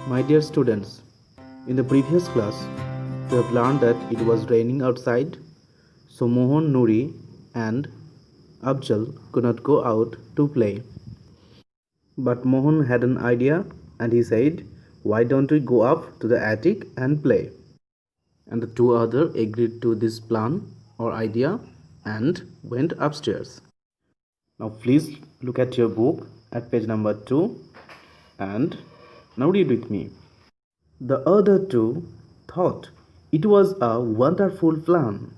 My dear students, in the previous class, we have learned that it was raining outside, so Mohan, Nuri, and Abjal could not go out to play. But Mohan had an idea and he said, "Why don't we go up to the attic and play?" And the two others agreed to this plan or idea and went upstairs. Now, please look at your book at page number 2 and now read with me. The other two thought it was a wonderful plan,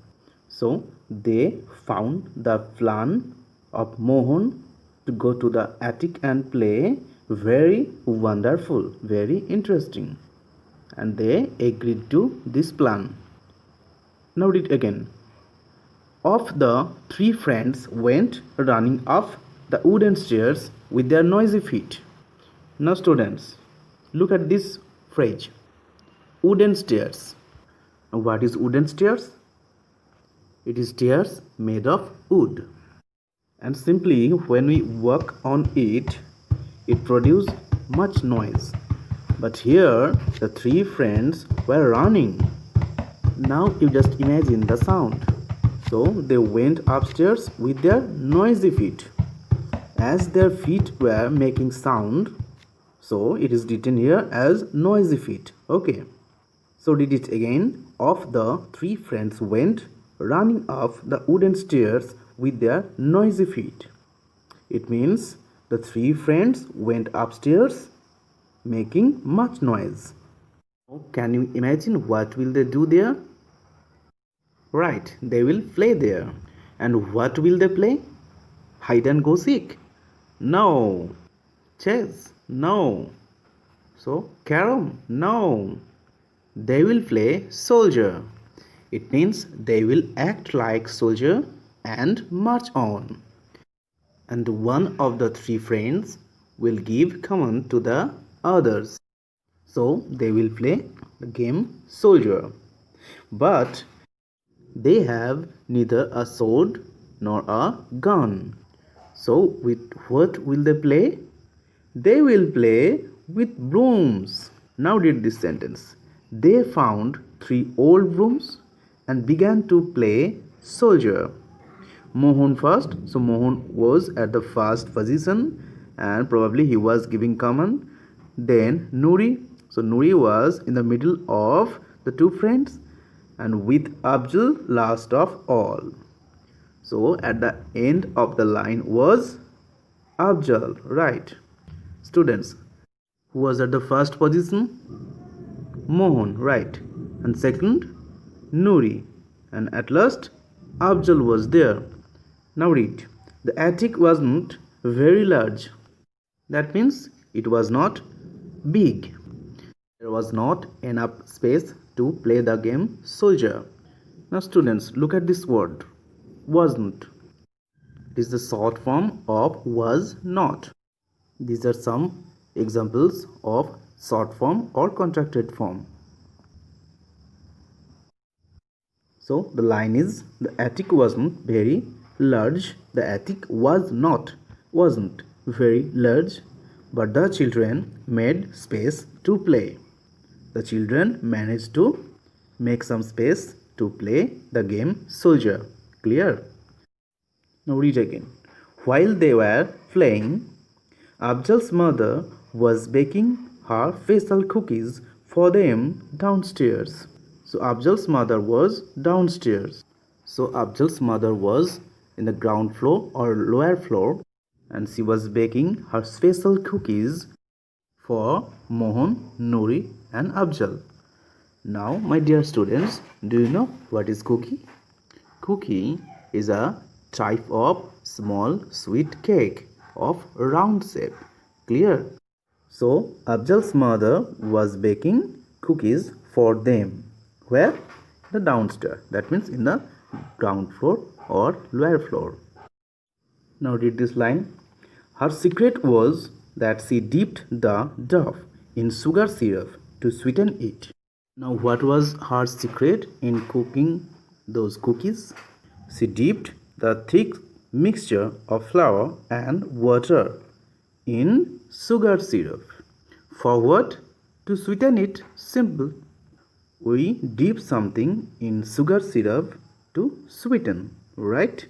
so they found the plan of Mohan to go to the attic and play very wonderful, very interesting, and they agreed to this plan. Now read again. Off the three friends went running up the wooden stairs with their noisy feet. Now, students, look at this phrase wooden stairs. Now, what is wooden stairs? It is stairs made of wood. And simply when we walk on it, it produces much noise. But here the three friends were running. Now you just imagine the sound. So they went upstairs with their noisy feet. As their feet were making sound, so it is written here as noisy feet. Okay. So read it again. Off the three friends went running up the wooden stairs with their noisy feet. It means the three friends went upstairs making much noise. Can you imagine what will they do there? Right, they will play there. And what will they play? Hide and go seek? No. Chess? No. So, carom? No. They will play soldier. It means they will act like soldier and march on. And one of the three friends will give command to the others. So they will play the game soldier. But they have neither a sword nor a gun. So with what will they play? They will play with brooms. Now read this sentence. They found three old brooms and began to play soldier. Mohan first, so Mohan was at the first position and probably he was giving command. Then Nuri, so Nuri was in the middle of the two friends and with Abjal last of all. So at the end of the line was Abjal, right? Students, who was at the first position? Mohan, right? And second, Nuri. And at last, Abjal was there. Now read. The attic wasn't very large. That means it was not big. There was not enough space to play the game soldier. Now students, look at this word. Wasn't. It is the short form of was not. These are some examples of short form or contracted form. So the line is the attic wasn't very large. The attic wasn't very large, but the children made space to play. The children managed to make some space to play the game soldier. Clear? Now read again. While they were playing, Abjal's mother was baking her special cookies for them downstairs. So Abjal's mother was downstairs. So Abjal's mother was in the ground floor or lower floor and she was baking her special cookies for Mohan, Nuri and Abjal. Now my dear students, do you know what is cookie? Cookie is a type of small sweet cake of round shape. Clear? So Abjal's mother was baking cookies for them. Where? The downstairs. That means in the ground floor or lower floor. Now read this line. Her secret was that she dipped the dough in sugar syrup to sweeten it. Now what was her secret in cooking those cookies? She dipped the thick mixture of flour and water in sugar syrup. For what? To sweeten it, simple. We dip something in sugar syrup to sweeten, right?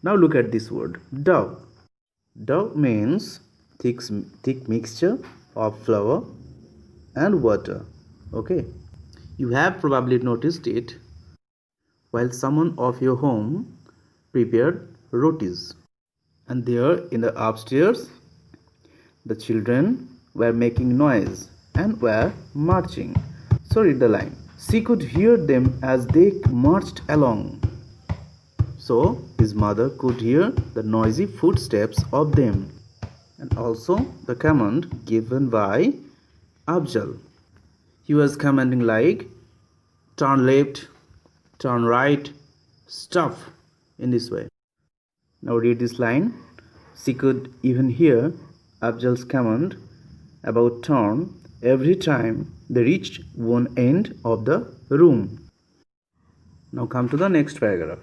Now look at this word, dough. Dough means thick mixture of flour and water. Okay. You have probably noticed it while someone of your home prepared rotis. And there in the upstairs, the children were making noise and were marching. So read the line. She could hear them as they marched along. So his mother could hear the noisy footsteps of them, and also the command given by Afzal. He was commanding like turn left, turn right, stop in this way. Now read this line. She could even hear Afzal's command about turn every time they reached one end of the room. Now come to the next paragraph.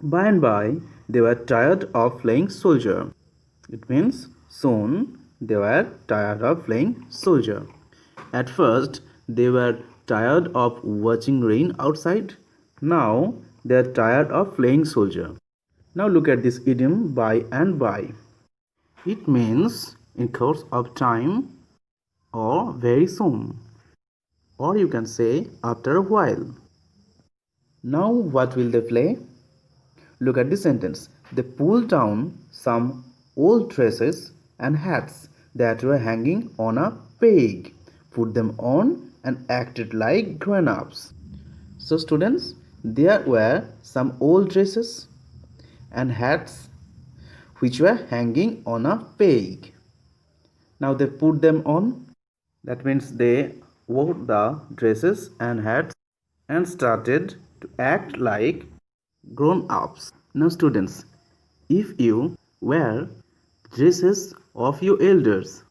By and by, they were tired of playing soldier. It means soon they were tired of playing soldier. At first, they were tired of watching rain outside. Now, they are tired of playing soldier. Now look at this idiom by and by. It means in course of time or very soon. Or you can say after a while. Now what will they play? Look at the sentence. They pulled down some old dresses and hats that were hanging on a peg, put them on and acted like grown-ups. So students, there were some old dresses and hats which were hanging on a peg. Now they put them on. That means they wore the dresses and hats and started to act like grown-ups. Now students, if you wear dresses of your elders,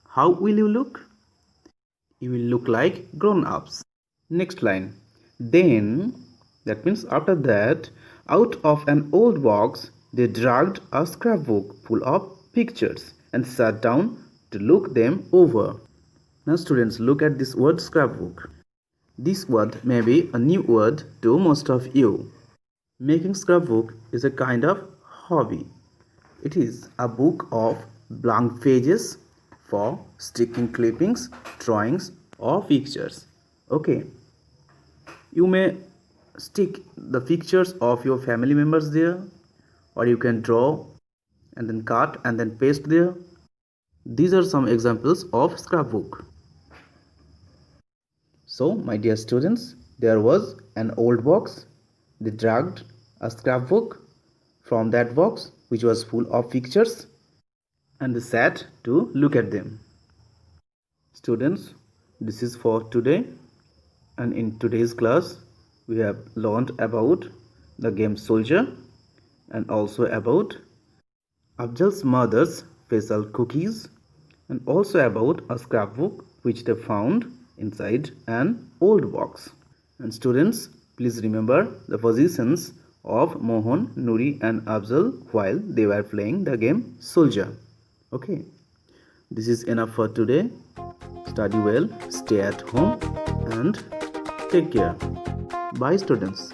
how will you look? You will look like grown-ups. Next line. Then, that means after that, out of an old box, they dragged a scrapbook full of pictures and sat down to look them over. Now students, look at this word scrapbook. This word may be a new word to most of you. Making scrapbook is a kind of hobby. It is a book of blank pages for sticking clippings, drawings or pictures. Okay. You may stick the pictures of your family members there, or you can draw and then cut and then paste there. These are some examples of scrapbook. So my dear students, there was an old box. They dragged a scrapbook from that box which was full of pictures and they sat to look at them. Students, this is for today, and in today's class we have learned about the game Soldier and also about Afzal's mother's special cookies and also about a scrapbook which they found inside an old box. And students, please remember the positions of Mohan, Nuri and Afzal while they were playing the game Soldier. Okay, this is enough for today. Study well, stay at home and take care. Bye students.